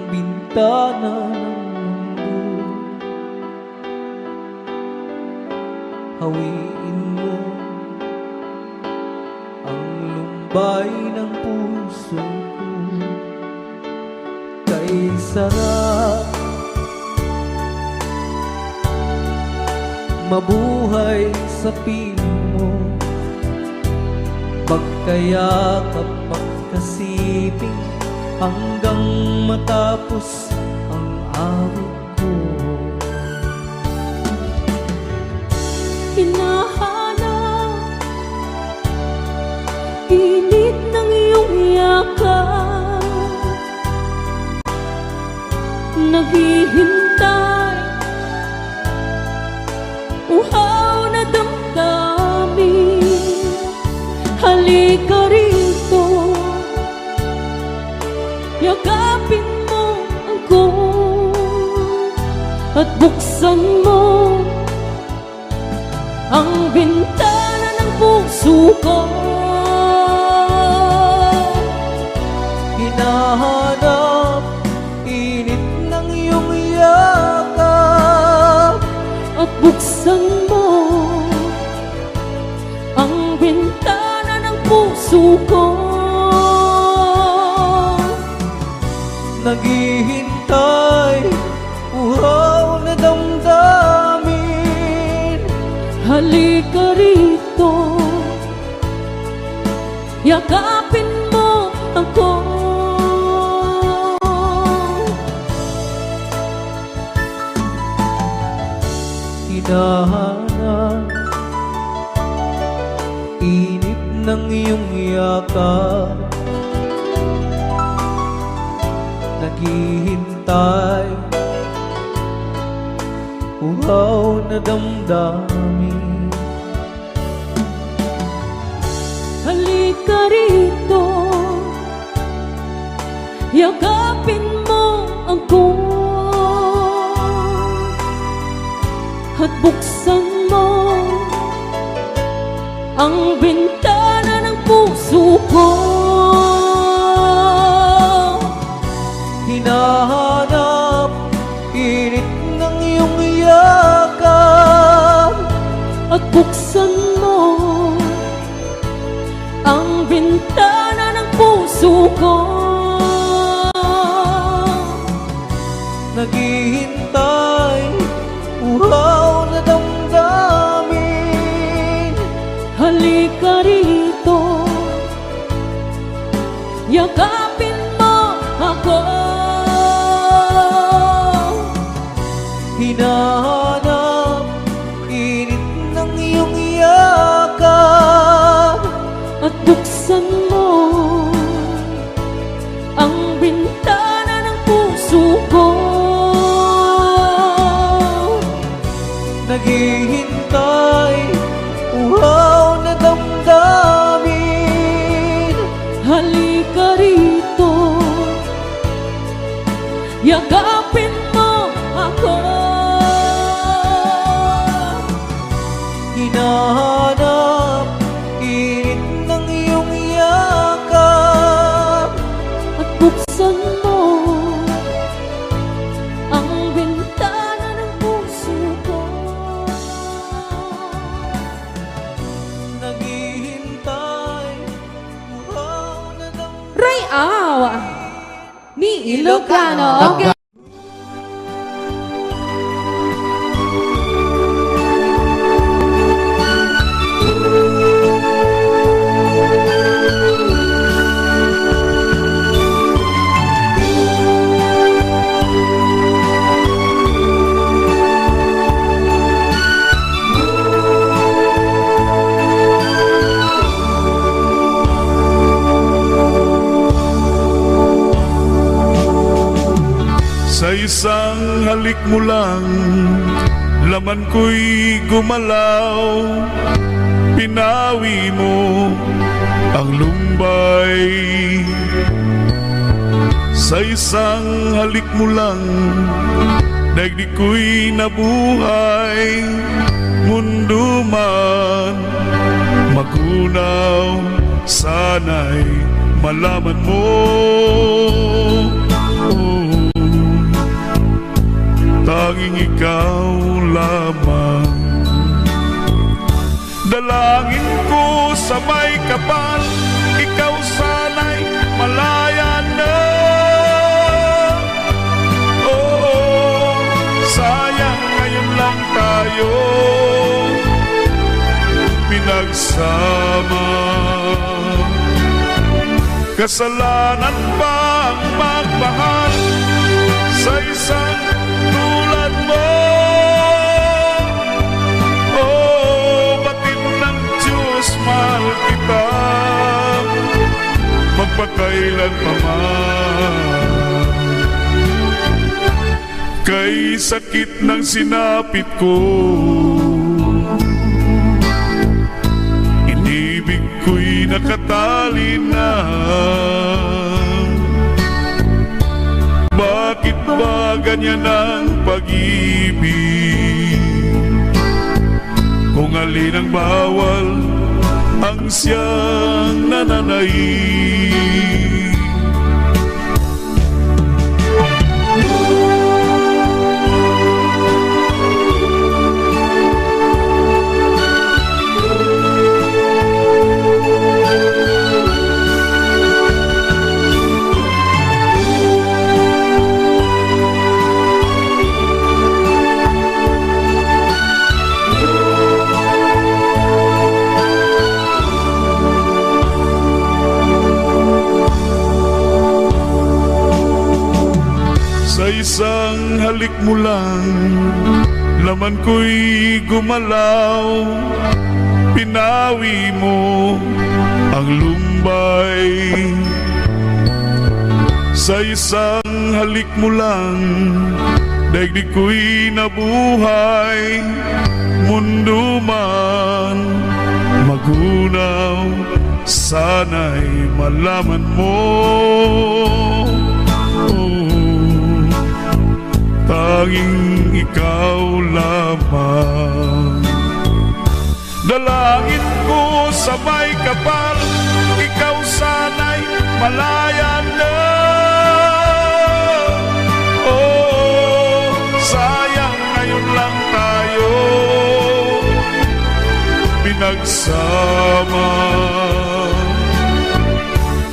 bintana ng mundo. Hawiin mo ang lumbay ng puso ko. Kay sarap mabuhay sa piling mo, pagkayakap, pagkasiping, hanggang matapos ang awit ko. Hinahanap init ng iyong yakap, naghihintay uhaw na damdamin. Halika rito, yakapin mo ako at buksan mo ang bintana ng puso ko. Hinahanap init ng iyong yakap at buksan mo ang bintana ng puso ko. Naghihintay uhaw na damdamin. Halika rito, yakapin mo ako. Hinahanap init ng iyong yakap, naghihintay uhaw na damdamin. Halika rito, yakapin mo ako at buksan mo ang bintana ng puso ko. Hinahanap init ng iyong yakap at buksan mo ang bintana ng puso ko. Naghihintay uhaw na damdamin. Halika rito, yakapin mo ako. Hinahanap init ng iyong yakap At buksan mo ang bintana ng puso ko. naghihintay uhaw na damdamin. Halika rito, yakapin mo ako. Hinahanap init ng iyong yakap At buksan mo ang bintana ng puso ko. naghihintay uhaw na damdamin. Ray Awa ni Ilocano. Okay. Sa isang halik mo lang, laman ko'y gumalaw. Pinawi mo ang lumbay. Sa isang halik mo lang, daigdig ko'y nabuhay. Mundo man magunaw, sana'y malaman mo. Oh. tanging ikaw lamang. Dalangin ko sa may kapal, ikaw sana'y malaya na. Oo, sayang ngayon lang tayo pinagsama. Kasalanan ba ang magmahal sa isang tulad mo? Oh, batid ng Diyos, mahal kita magpakailan pa man. Kay sakit ng sinapit ko, inibig ko'y nakatali na. Bakit ba ganyan ang pag-ibig? Kung alin ang bawal, ang siyang nananaig. Sa isang halik mo lang, laman ko'y gumalaw. Pinawi mo ang lumbay. Sa isang halik mo lang, daigdig ko'y nabuhay. Mundo man magunaw, sana'y malaman mo. Tanging ikaw lamang. Dalangin ko sa may kapal, ikaw sana'y malaya na. Oh, sayang ngayon lang tayo pinagsama.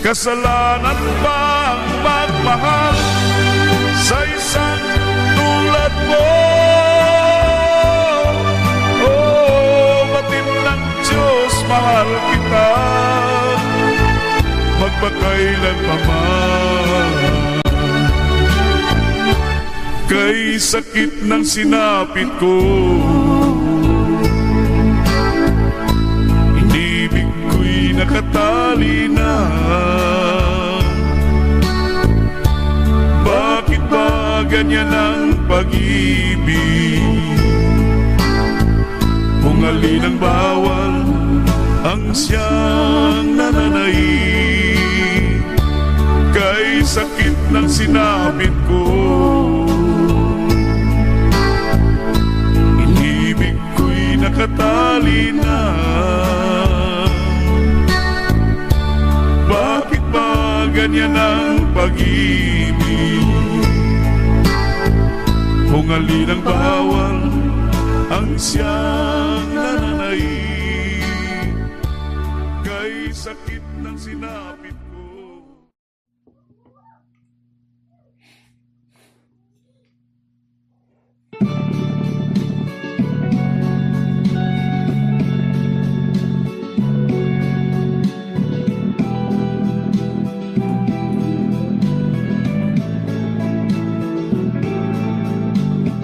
Kasalanan ba ang magmahal sa isang tulad mo? Oh, batid ng Diyos, mahal kita magpakailan pa man. Kay sakit ng sinapit ko, inibig ko'y nakatali na. Bakit ba ganyan ang pag-ibig? Kung alin ang bawal, ang siyang nananaig. Kay sakit ng sinapit ko, inibig ko'y nakatali na. Bakit ba ganyan ang pag-ibig? Kung alin ang bawal, ang siyang nananaig. Kay sakit ng sinapit ko.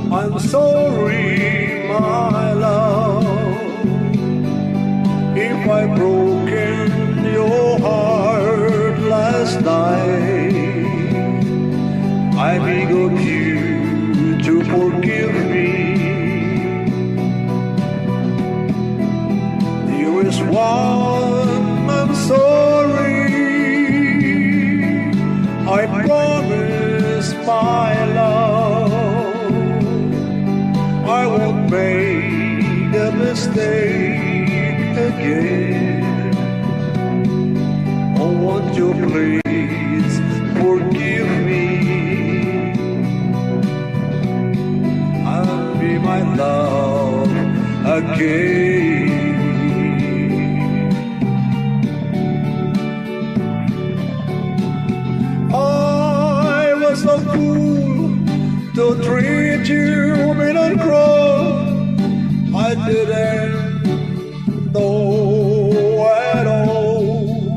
I'm sorry, my love, if I broken your heart last night. I beg of you to forgive me. Dearest one, I'm sorry. I promise, my love, I won't make a mistake again. Oh, won't you please forgive me? I'm love again. I was a fool to treat you mean and cruel. I didn't know at all.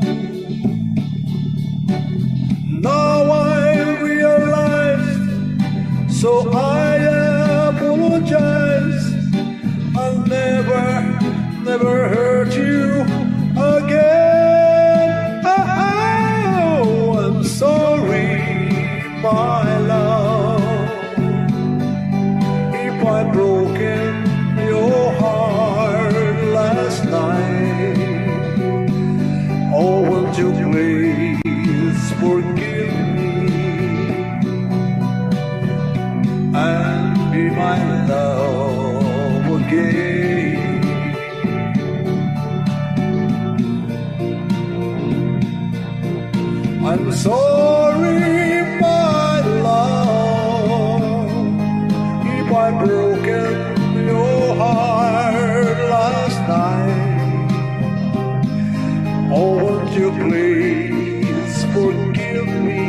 Now I realize, so I apologize. I'll never hurt you again. Oh, I'm sorry, my love, if I've broken your heart last night. Oh, won't you please forgive me and be my love again. I'm sorry, my love, if I've broken your heart last night. Oh, won't you please forgive me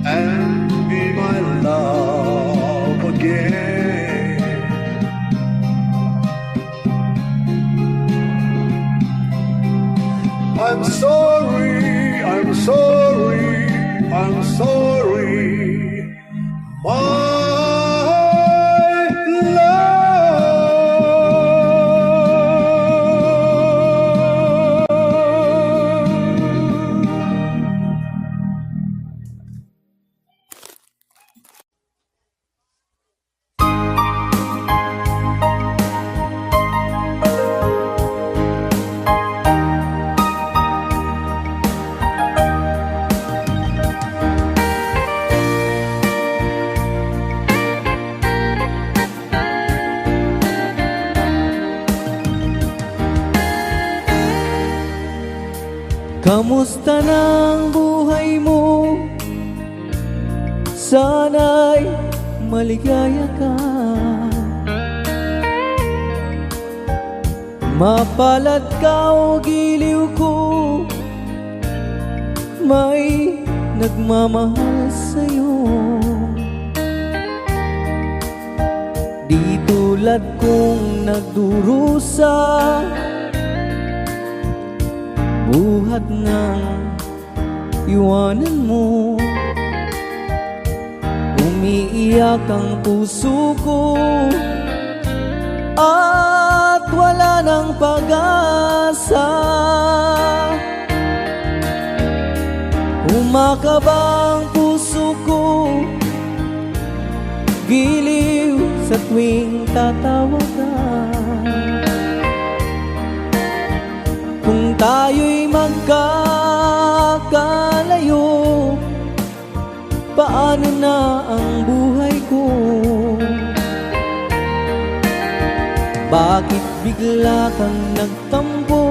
and be my love again. I'm sorry, I'm sorry, I'm sorry, my Kamusta ng buhay mo? Sana'y maligaya ka. Mapalad ka o giliw ko, may nagmamahal sa'yo. Di tulad kong nagdurusa, buhat ng iwanan mo. Umiiyak ang puso ko at wala ng pag-asa. Umakaba ang puso ko, giliw sa tuwing tatawag ka. Kung tayo'y magkakalayo, paano na ang buhay ko? Bakit bigla kang nagtampo?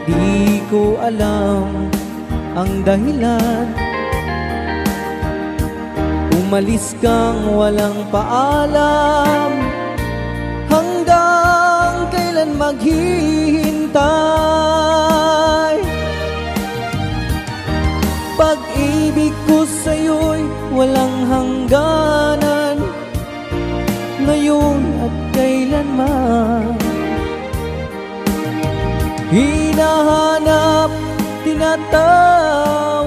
Di ko alam ang dahilan. Umalis kang walang paalam, hanggang kailan maghihintay? Pag-ibig ko sa'yo'y walang hangganan, ngayon at kailanman. Hinahanap, tinatawag,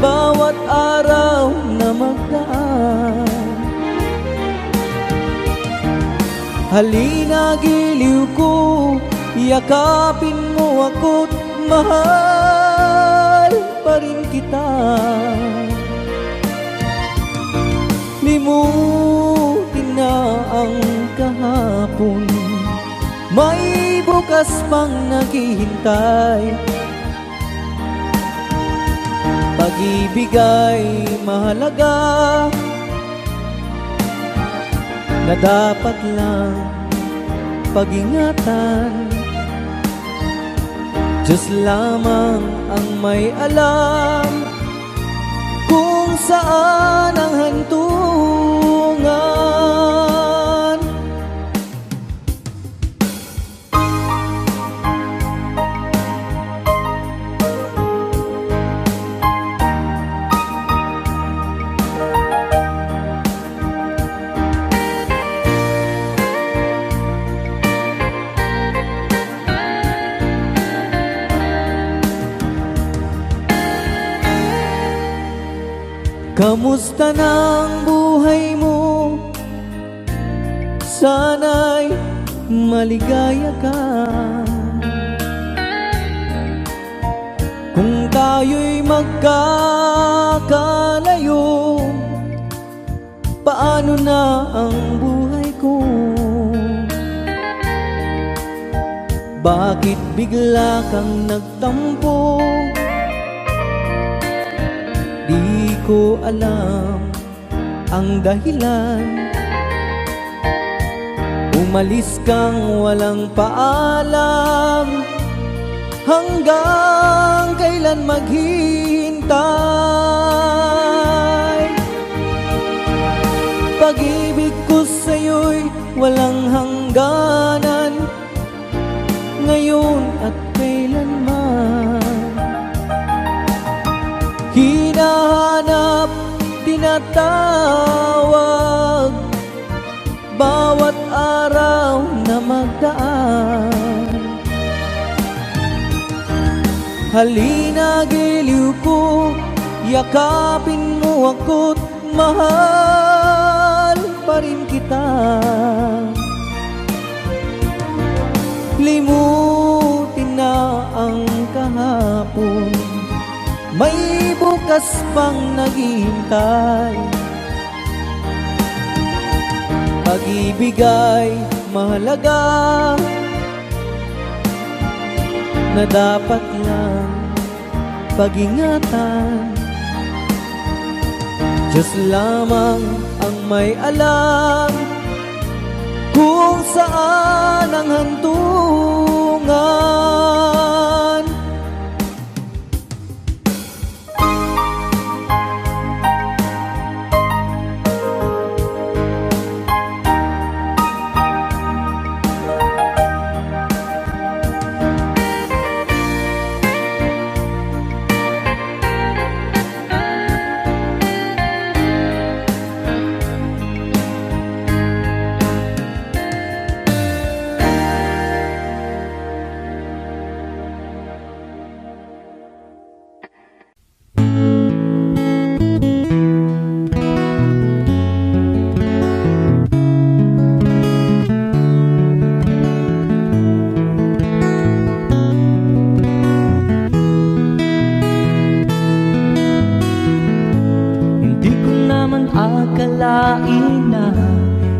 bawat araw na magdaan. Halina giliw ko, yakapin mo ako't mahal pa rin kita. Limutin na ang kahapon, may bukas pang naghihintay. Pag-ibig ay mahalaga, na dapat lang pag-ingatan. Diyos lamang ang may alam saan ang hantungan. Kamusta ng buhay mo? Sana'y maligaya ka. Kung tayo'y magkakalayo, paano na ang buhay ko? Bakit bigla kang nagtampo? Di ko alam ang dahilan. Umalis kang walang paalam. Hanggang kailan maghihintay? Pag-ibig ko sa'yo'y walang hangganan, ngayon at kailanman. Hinahanap, tinatawag, bawat araw na magdaan. Halina, giliw ko, yakapin mo ako't mahal pa rin kita. Limutin na ang kahapon, may bukas pang naghihintay. Pag-ibig ay mahalaga, na dapat lang pag-ingatan. Diyos lamang ang may alam kung saan ang hantungan. Akalain na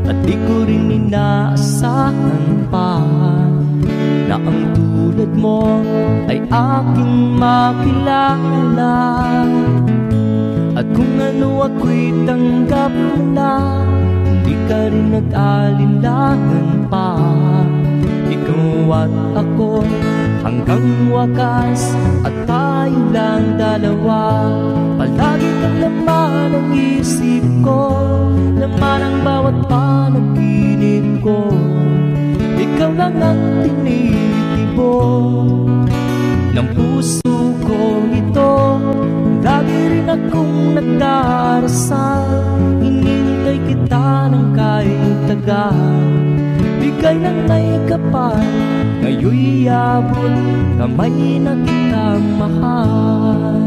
at di ko rin inaasahan pa na ang tulad mo ay aking makilala. At kung ano ako'y tanggap mo na, hindi ka rin nag-alinlangan pa. Ikaw at ako hanggang wakas, at tayo lang dalawa. Palagi kang laman ang isip ko, laman ang bawat panaginip ko. Ikaw lang ang tinitibok ng puso ko ito. Lagi rin akong nagdarasal, hinintay kita ng kahit tagal. Bigay ng may kapal, ngayon'y abot kamay na kitang mahal.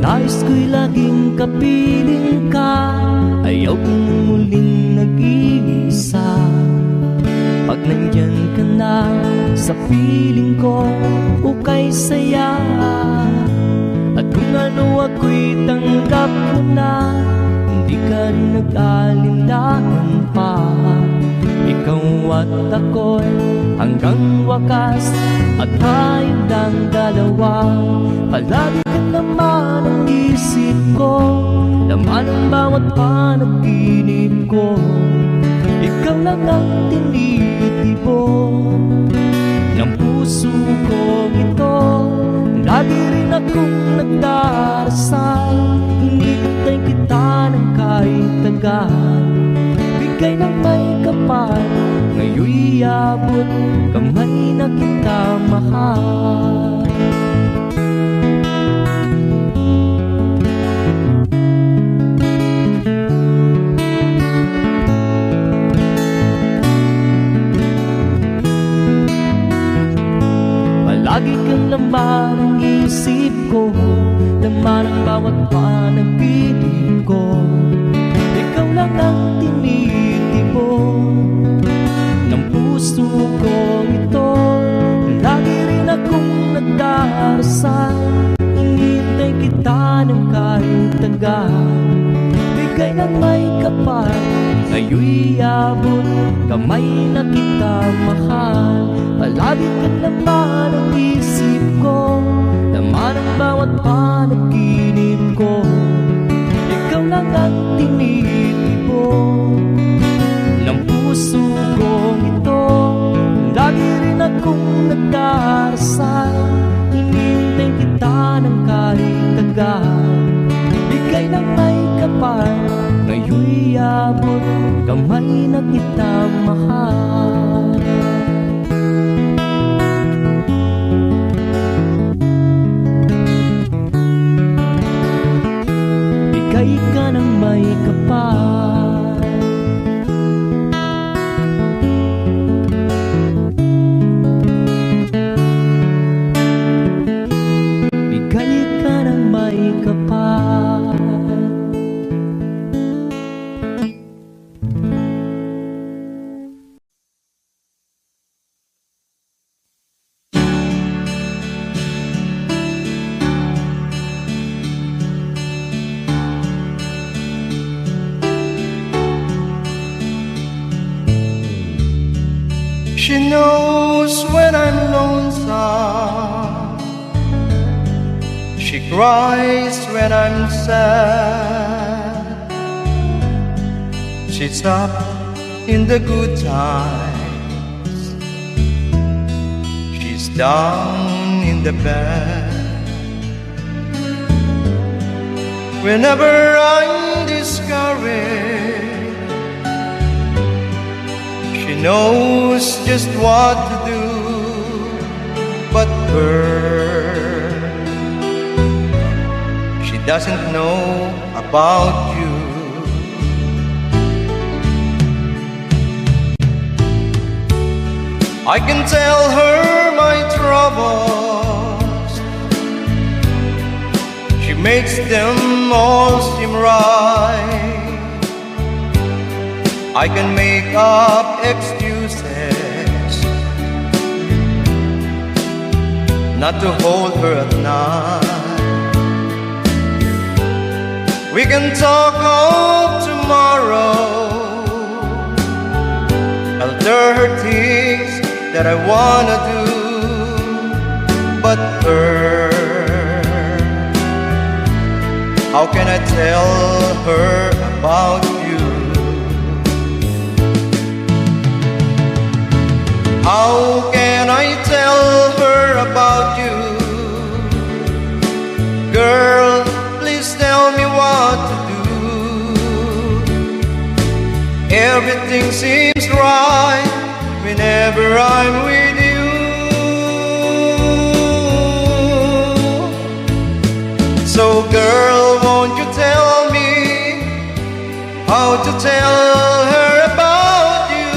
Nais ko'y laging kapiling ka, ayaw kong muling nag-iisa. Pag nandyan ka na sa piling ko, ukay saya. At kung ano ako'y tanggap mo na, hindi ka rin nag-alinlangan pa. Ikaw at ako'y hanggang wakas, at tayong lang dalawa. Palagi ka naman ang isip ko, laman ng bawat panaginip ko. Ikaw lang ang tinitibon ng puso kong ito. Lagi rin akong nagdarasal, hinihintay kita ng kahit tagal. Bigay ng may kapal, ngayon'y abot kamay na kita mahal. Palagi kang laman ng isip ko, laman ang bawat panaginip ko. Ikaw lang ang tinitibon ng puso kong ito. Lagi rin akong nagdarasal, hinihintay kita ng kahit tagal. Bigay ng may kapal, ngayon'y abot kamay na kita mahal. Palagi kang laman ang isip ko, laman ang bawat panaginip ko. Ikaw lang ang tinitibon ng puso kong ito. Lagi rin akong nagdarasal, hinihintay kita ng kahit tagal. Bigay ng may kapal, ngayon'y abot kamay na kita mahal. Bigay ka ng may kapal, bigay ka ng may kapal. She knows when I'm lonesome, she cries when I'm sad. She's up in the good times, she's down in the bad. Whenever I'm discouraged, she knows just what to do. But her, she doesn't know about you. I can tell her my troubles, she makes them all seem right. I can make up excuses not to hold her at night. We can talk of tomorrow, I'll tell her things that I wanna do. But her, how can I tell her about you? How can I tell her about you? Girl, please tell me what to do. Everything seems right whenever I'm with you. So girl, won't you tell me how to tell her about you?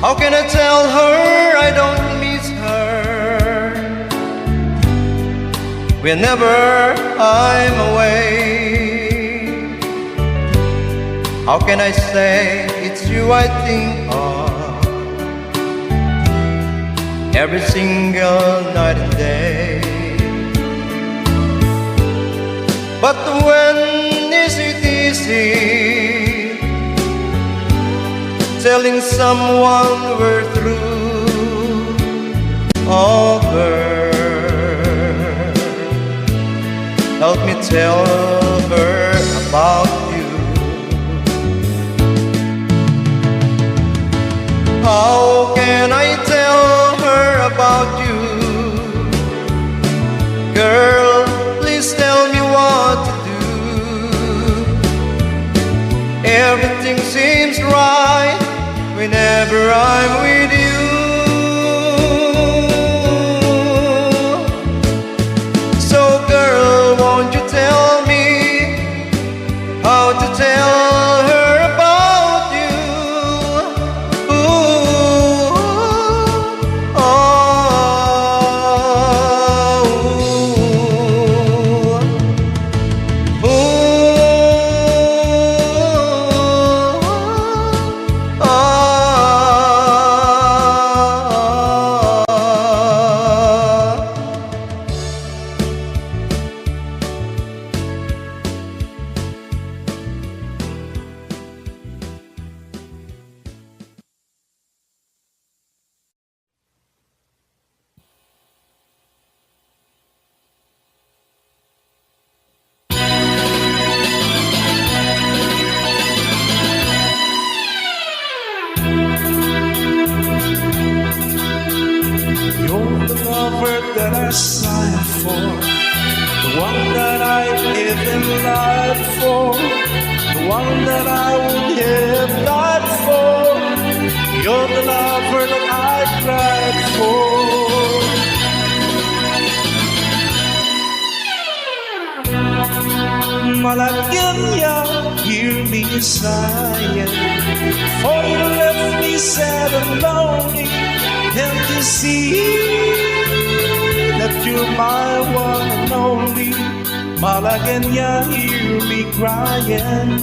How can I tell her I don't miss her whenever I'm away? How can I say it's you I think of every single night and day? But when is it easy telling someone we're through. Oh girl, help me tell her about you. How can I tell her about you? Girl, please tell me what to do. Everything seems right whenever I'm with you. So girl, won't you tell me how to tell her about you? Ooh, oh, ooh, ooh, ah. You're the lover that I sighed for, the one that I live and lied for, the one that I would have died for. You're the lover that I cried for. Malagueña, hear me sighing, for you left me sad and lonely. Can't you see that you're my one and only? Malagueña, hear me crying.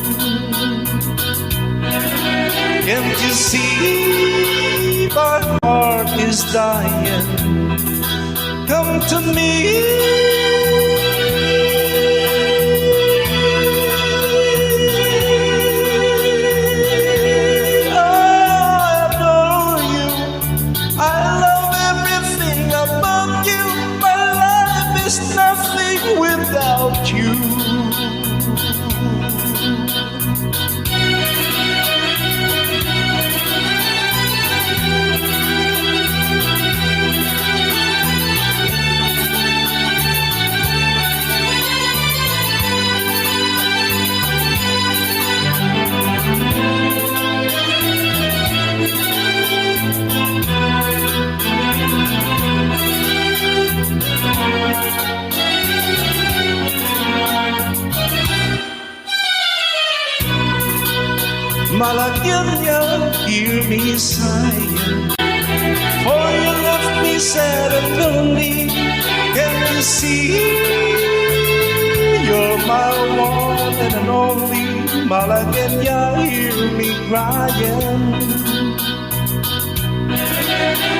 Can't you see my heart is dying? Come to me. Without you, Malagueña, hear me sighing, for you left me sad and lonely. Can you see you're my one and only? Malagueña, hear me crying.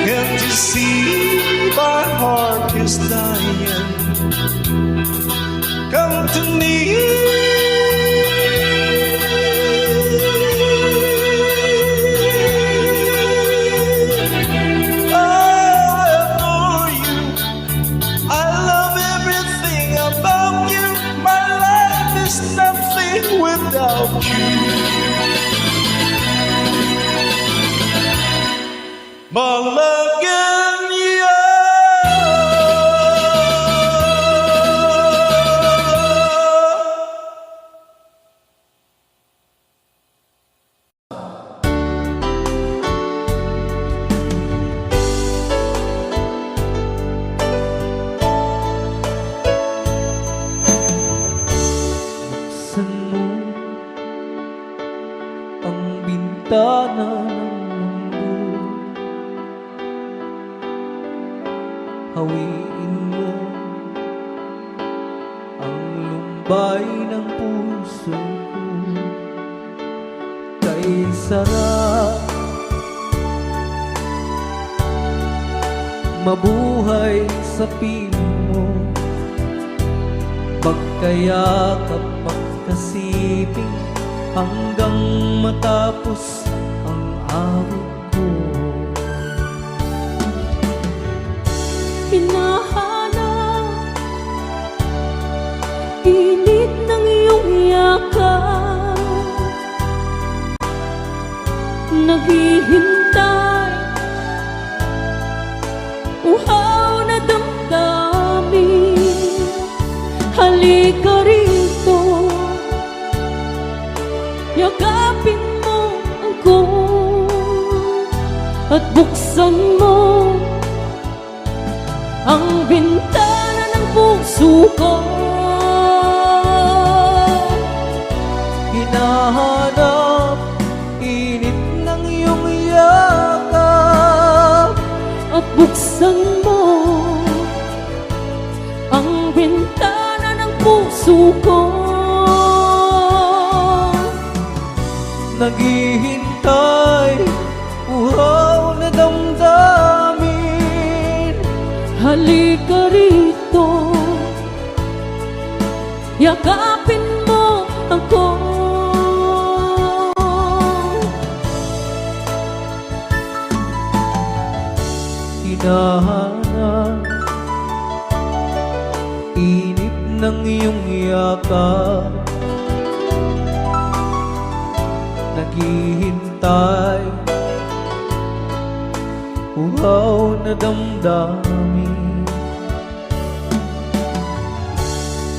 Can't you see my heart is dying? Come to me. Without you, Malagueña. Buksan mo ang bintana ng mundo, hawiin mo ang lumbay ng puso ko. Kay sarap mabuhay sa piling mo, magkayakap magkasiping hanggang matapos ang awit ko. Hinahanap init ng iyong yakap, naghihintay uhaw na damdamin. Halika rito, yakapin mo ako at buksan mo ang bintana ng puso ko. Hinahanap init ng iyong yakap At buksan mo ang bintana ng puso ko. naghihintay, uhaw na damdamin. Halika rito, yakapin mo ako. Hinahanap init ng iyong yakap, naghihintay, uhaw na damdamin.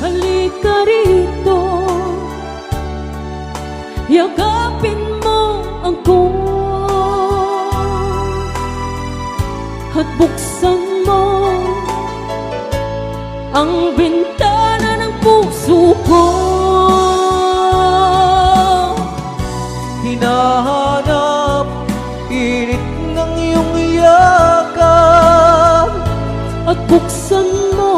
Halika rito, yakapin mo ako at buksan mo ang bintana ng puso ko. Hinahanap init ng iyong yakap, At buksan mo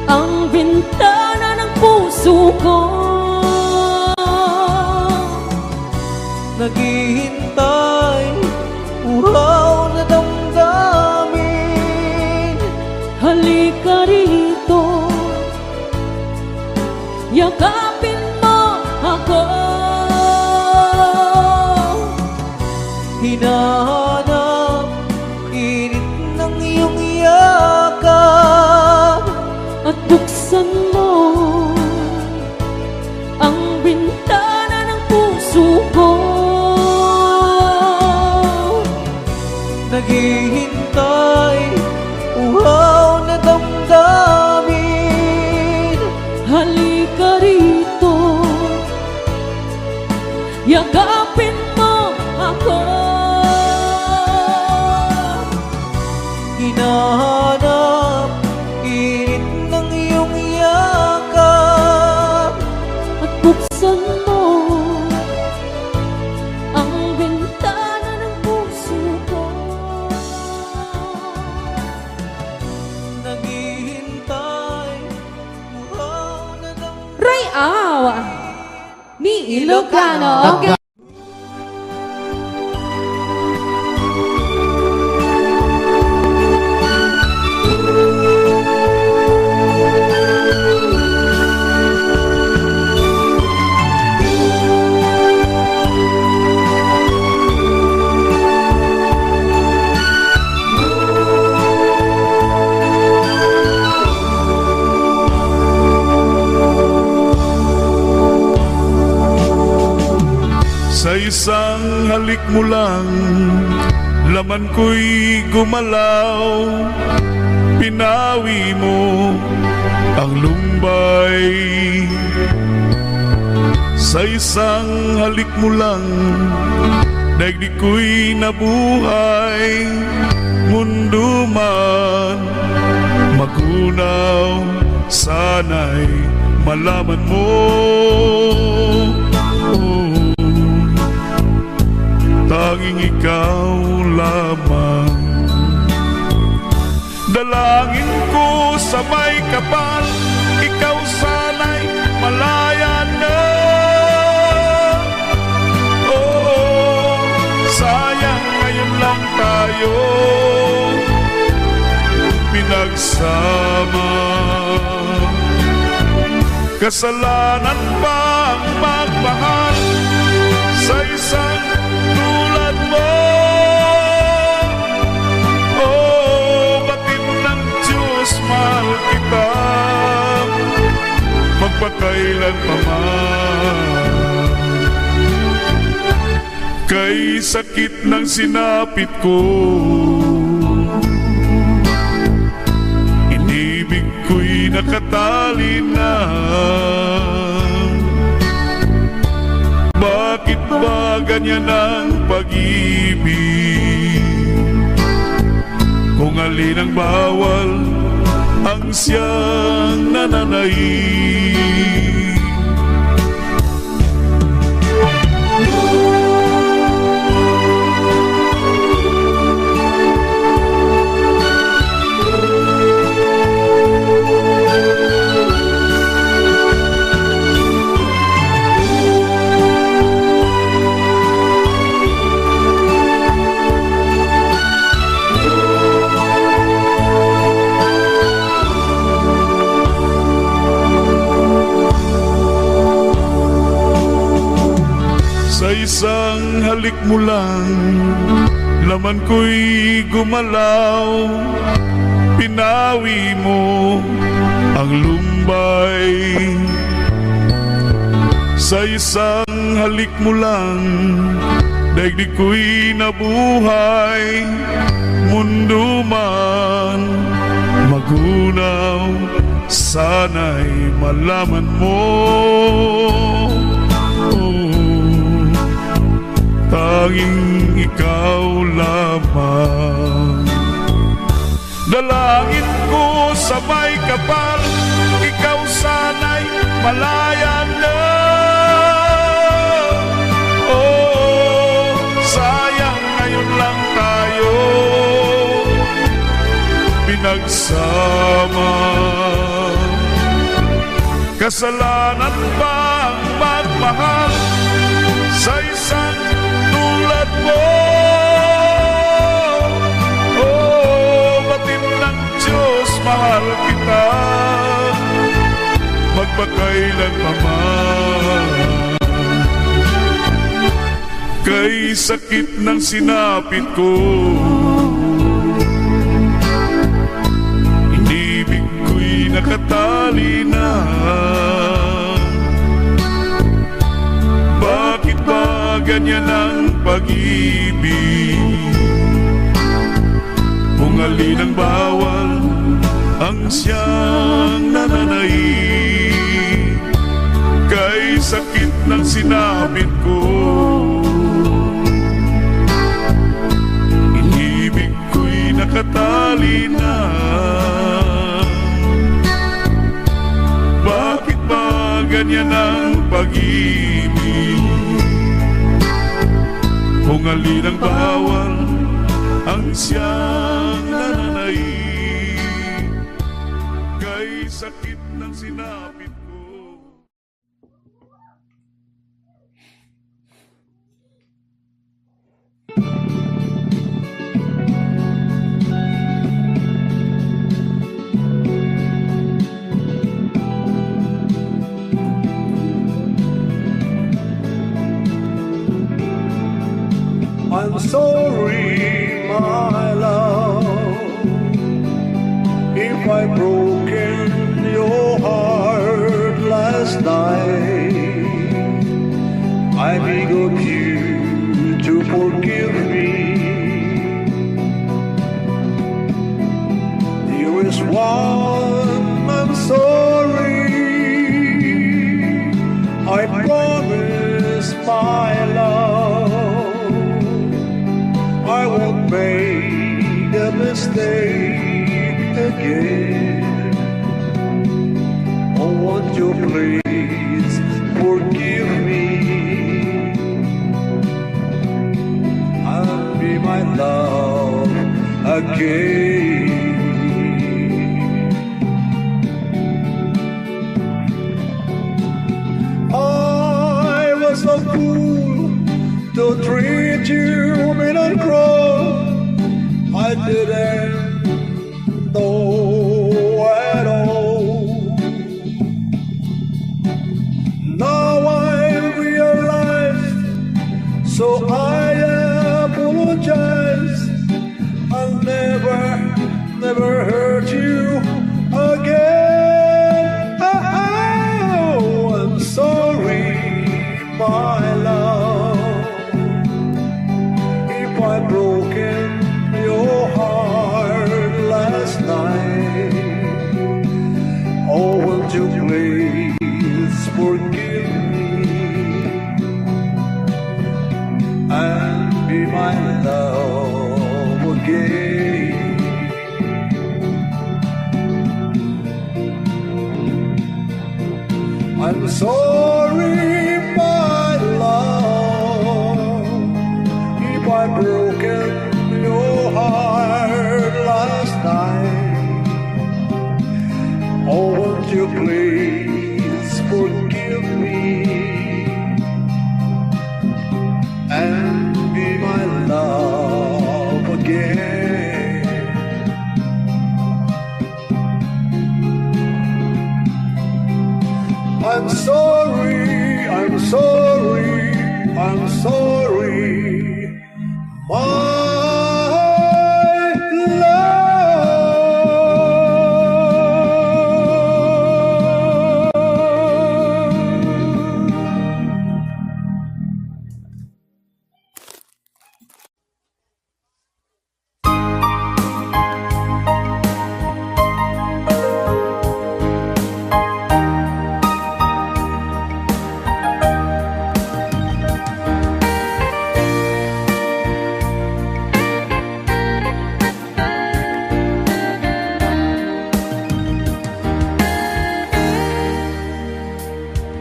ang bintana ng puso ko. naghihintay, uhaw na damdamin. Halika rito, yakapin mo ako. Hinahanap init ng iyong yakap, At buksan mo ang bintana ng puso ko. naghihintay, uhaw na damdamin. Halika rito, yakapin mo ako. Hinahanap init ng iyong yakap, At buksan mo ang bintana ng puso ko. naghihintay, uhaw na damdamin. Ray Aw ni Ilocano. Sa isang halik mo lang, laman ko'y gumalaw. Pinawi mo ang lumbay. Sa isang halik mo lang, daigdig ko'y nabuhay. Mundo man magunaw, sana'y malaman mo. Tanging ikaw lamang. Dalangin ko sa may kapal, ikaw sana'y malaya na. Oo, sayang ngayon lang tayo pinagsama. Kasalanan ba ang magmahal sa isang magpakailan pa man. Kay sakit ng sinapit ko, inibig ko'y nakatali na. Bakit ba ganyan ang pag-ibig? Kung alin ang bawal, ang siyang nananaig. Sa isang halik mo lang, laman ko'y gumalaw. Pinawi mo ang lumbay. Sa isang halik mo lang, daigdig ko'y nabuhay. Mundo man magunaw, sana'y malaman mo. Tanging ikaw lamang. Dalangin ko sa may kapal, ikaw sana'y malaya na. Oh, sayang ngayon lang tayo pinagsama. Kasalanan ba ang magmahal sa isang tulad mo? Oh, batin ng Diyos, mahal kita, magpakailan pa man. Kay sakit ng sinapit ko, inibig ko'y nakatali na. Bakit ba ganyan ang pag-ibig? Kung alin ang bawal, ang siyang nananaig. Kay sakit ng sinapit ko, inibig ko'y nakatali na. Bakit ba ganyan ang pag-ibig? Kung alin ang bawal, ang siyang nananaig. Kay sakit ng sinapit ko. I'm sorry, my love, if I've broken your heart last night. I beg of you to forgive me. Dearest one, I'm sorry. I promise, my love, I won't make a mistake again. Oh, won't you please forgive me and be my love again? I was a fool to treat you mean and cruel. I didn't know at all. Now I realize, so I apologize. I'll never hurt you again. Oh, my love, if I broken your heart last night, oh, won't you please forgive me and be my love again. I'm sorry, my love, if I broken your heart last night. Oh, won't you please forgive me and be my love again. I'm sorry, I'm sorry, I'm sorry, my love.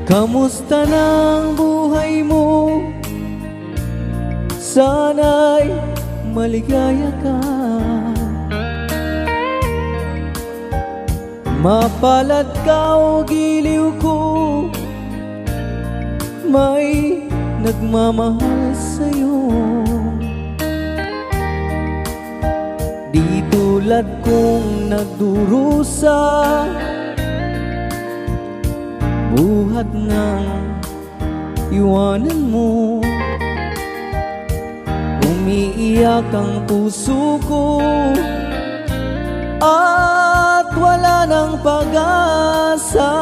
Kamusta ng buhay mo? Sana'y maligaya ka. Mapalad ka o giliw ko, may nagmamahal sa'yo. Di tulad kong nagdurusa, buhat ng iwanan mo. Umiiyak ang puso ko at wala ng pag-asa.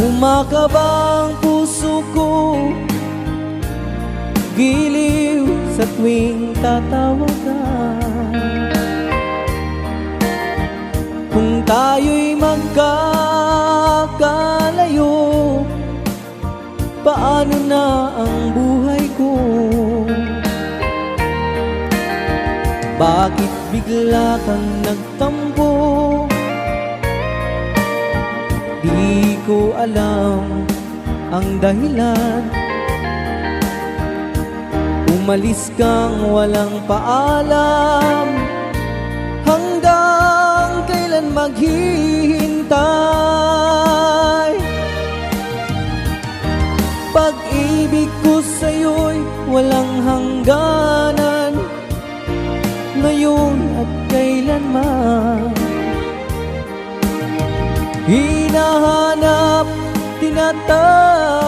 Umakaba ang puso ko, giliw sa tuwing tatawag ka. Kung tayo'y magkakalayo, paano na ang buhay ko? Bakit bigla kang nagtampo? Di ko alam ang dahilan. Umalis kang walang paalam, hanggang kailan maghihintay? Pag-ibig ko sa'yo'y walang hangganan, ngayon at kailanman. Hinahanap, tinatawag,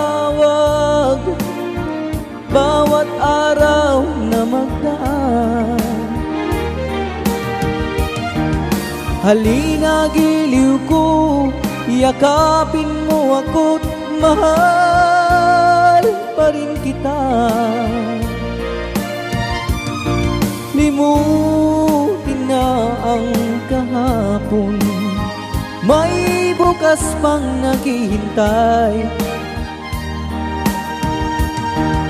bawat araw na magdaan. Halina giliw ko, yakapin mo ako't mahal pa rin kita. Limutin na ang kahapon, may bukas pang naghihintay.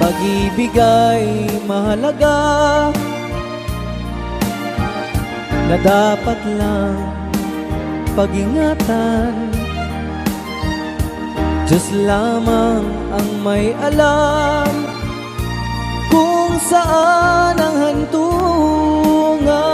Pag-ibig ay mahalaga, na dapat lang pag-ingatan. Diyos lamang ang may alam kung saan ang hantungan.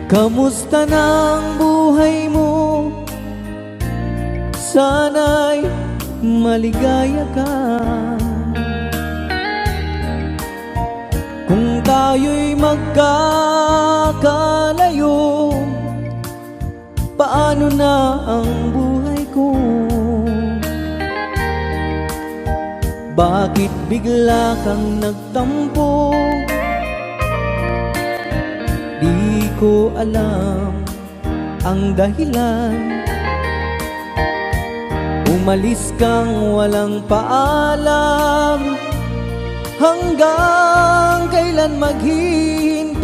Kamusta ng buhay mo? Sana'y maligaya ka. tayo'y magkakalayo, paano na ang buhay ko? Bakit bigla kang nagtampo? Di ko alam ang dahilan. Umalis kang walang paalam, hanggang kailan maghihintay?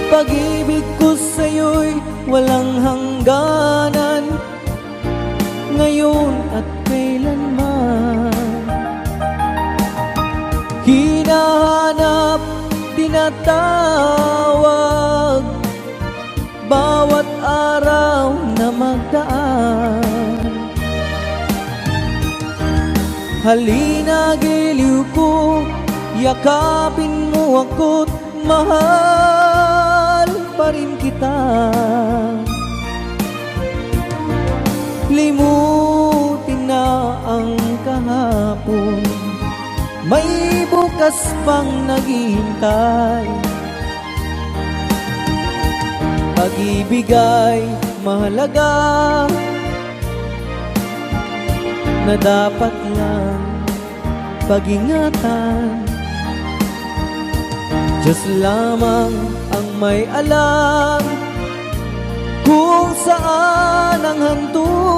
Pag-ibig ko sa'yo'y walang hangganan, ngayon at kailanman. Hinahanap, tinatawag, bawat araw na magdaan. Halina, giliw ko, yakapin mo ako't mahal pa rin kita. Limutin na ang kahapon, may bukas pang naghihintay. Pag-ibig ay mahalaga, na dapat lang pag-ingatan. Diyos lamang ang may alam kung saan ang hantungan.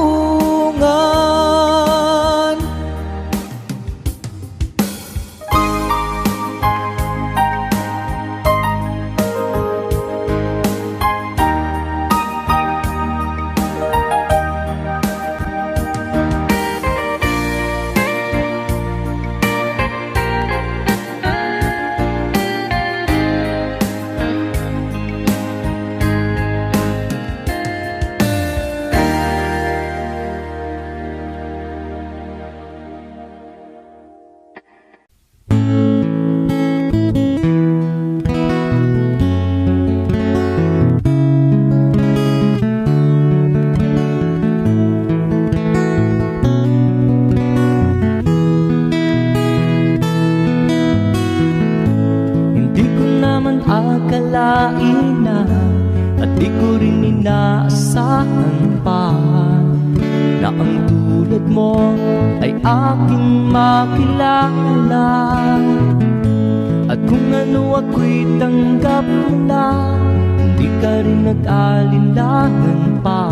Akalain na at di ko rin inaasahan pa na ang tulad mo ay aking makilala. At kung ano ako'y tanggap mo na, hindi ka rin nag-alinlangan pa.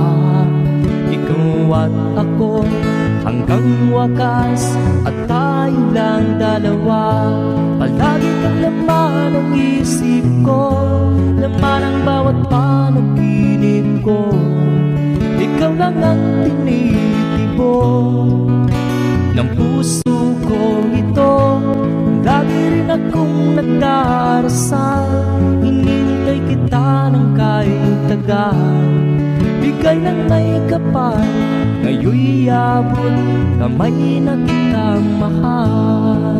Ikaw at ako hanggang wakas, at tayo lang dalawa. Palagi kang laman ng isip ko, laman ang bawat panaginip ko. Ikaw lang ang tinitibok ng puso ko ito. Lagi rin akong nagdarasal, hinintay kita ng kahit tagal. Bigay ng may kapal, ngayon'y abot kamay na kita mahal.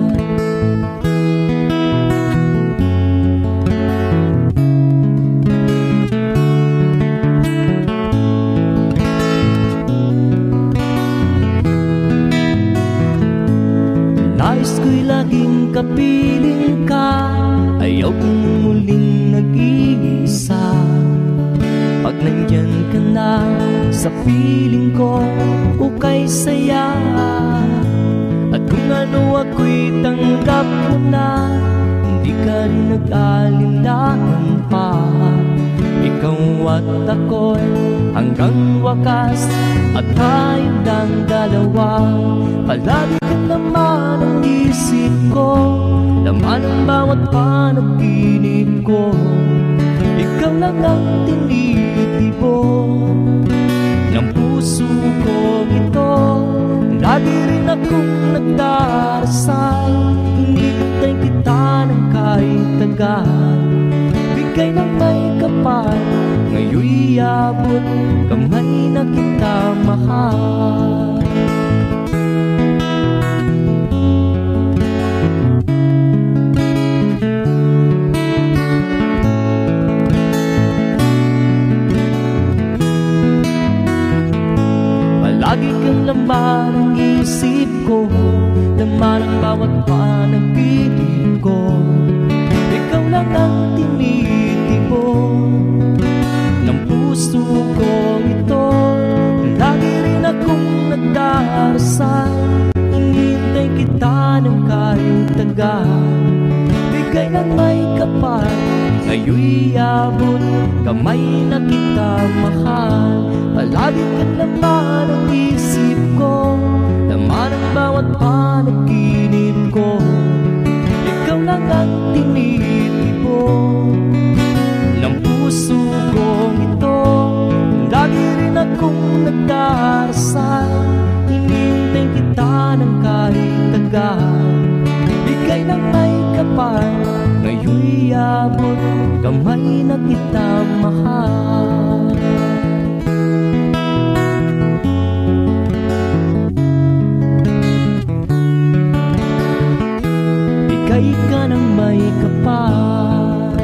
Nais ko'y laging kapiling ka, ayaw kong muling nag-iisa. Pag nandyan ka na sa piling ko, ukay saya. At kung ano ako'y tanggap mo na, hindi ka rin nag-alinlangan pa. Ikaw at ako'y hanggang wakas, at tayo lang dalawa. Palagi ka naman ang isip ko, laman ang bawat panaginip ko. Ikaw lang ang tinitibok ng puso ko ito. Lagi rin akong nagdarasal, hinintay kita ng kahit tagal. Bigay ng may kapal, ngayon'y abot kamay na kita mahal. Lagi kang laman ng isip ko, laman ang bawat panaginip ko. Ikaw lang ang tinitipon ng puso kong ito. Lagi rin akong nagdarasal, hinihintay kita ng kahit tagal. Bigay ng may kapal, ngayon'y abot kamay na kita mahal. Palagi ka naman ang isip ko, laman ang bawat panaginip ko. Ikaw lang ang tinitipon ng puso kong ito. Lagi rin akong nagdarasal, hinihintay kita ng kahit tagal. Bigay ng may kapal, ngayon'y abot kamay na kita mahal. Bigay ka ng may kapal,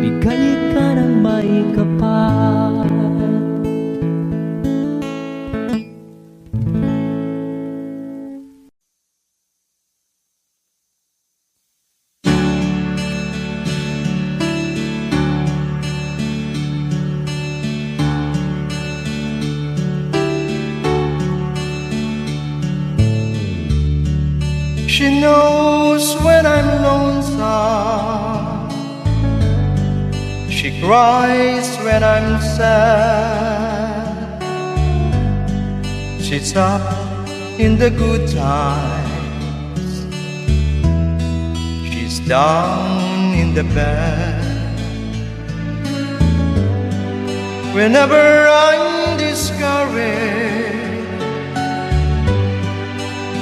bigay ka ng may kapal. She knows when I'm lonesome. She cries when I'm sad. She's up in the good times. She's down in the bad. Whenever I'm discouraged,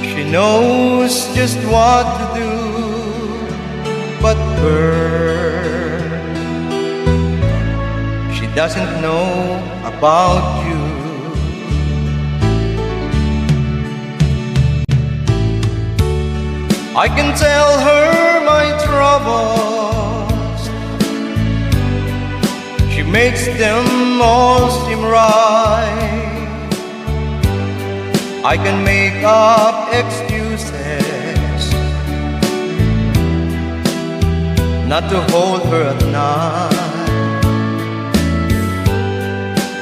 she knows just what to do. But her, she doesn't know about you. I can tell her my troubles. She makes them all seem right. I can make up excuses not to hold her at night.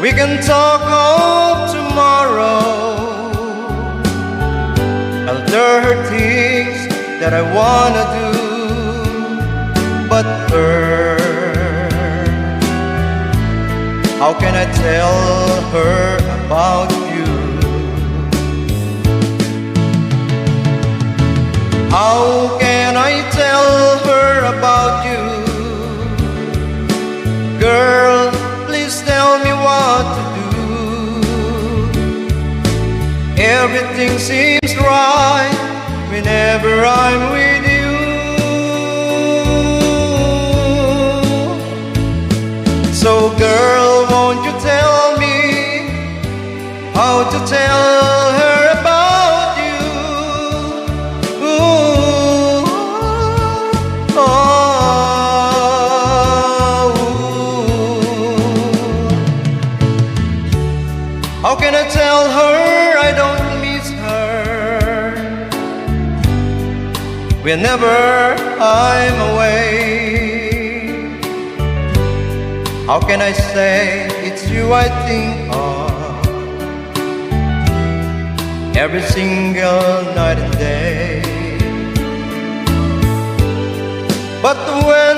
We can talk of tomorrow. I'll tell her things that I wanna do. But her, how can I tell her about you? How can I tell her about you? Girl, please tell me what to do. Everything seems right whenever I'm with you. So girl, won't you tell me how to tell her about you? Ooh, oh, how can I tell her I don't miss her whenever I'm away? How can I say it's you I think of every single night and day? But when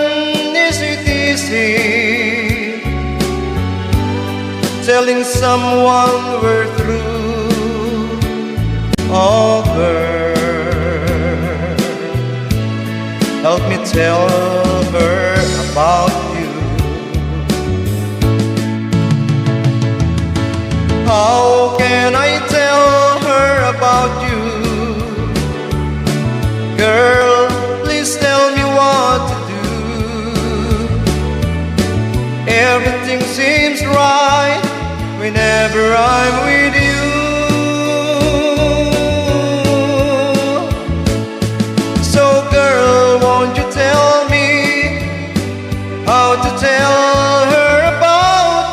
is it easy telling someone we're through? Oh girl, help me tell her about you. How can I tell her about you? Girl, please tell me what to do. Everything seems right whenever I'm with you. So girl, won't you tell me how to tell her about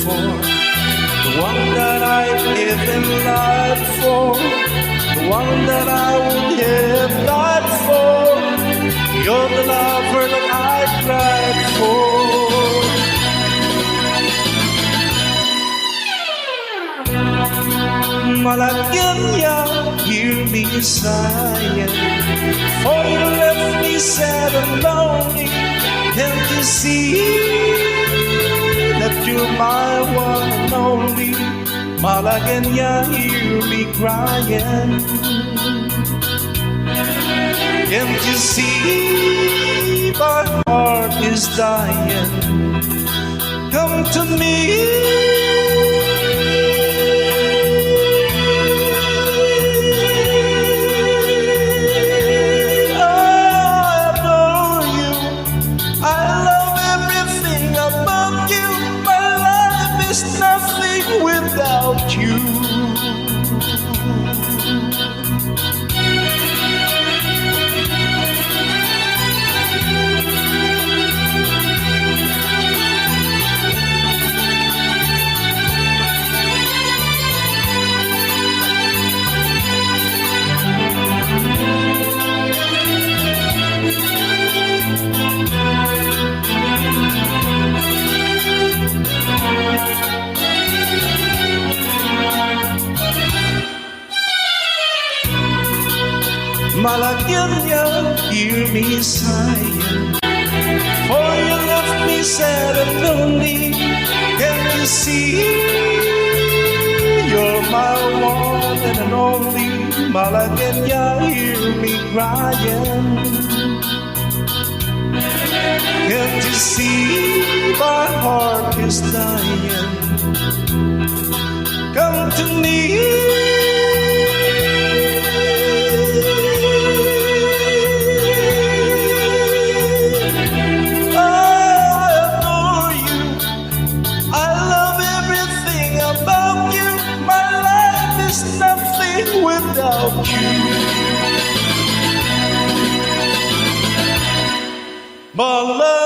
for, the one that I live and lied for, the one that I would have died for. You're the lover that I cried for. Malagueña, hear me sighing, for you left me sad and lonely. Can't you see that you're my one and only? Malagueña, hear me crying. Can't you see my heart is dying? Come to me. Without you, Malagueña, hear me sighing, for you left me sad and lonely. Can you see you're my one and only? Malagueña, hear me crying. Can't you see my heart is dying? Come to me. Without you, Malagueña.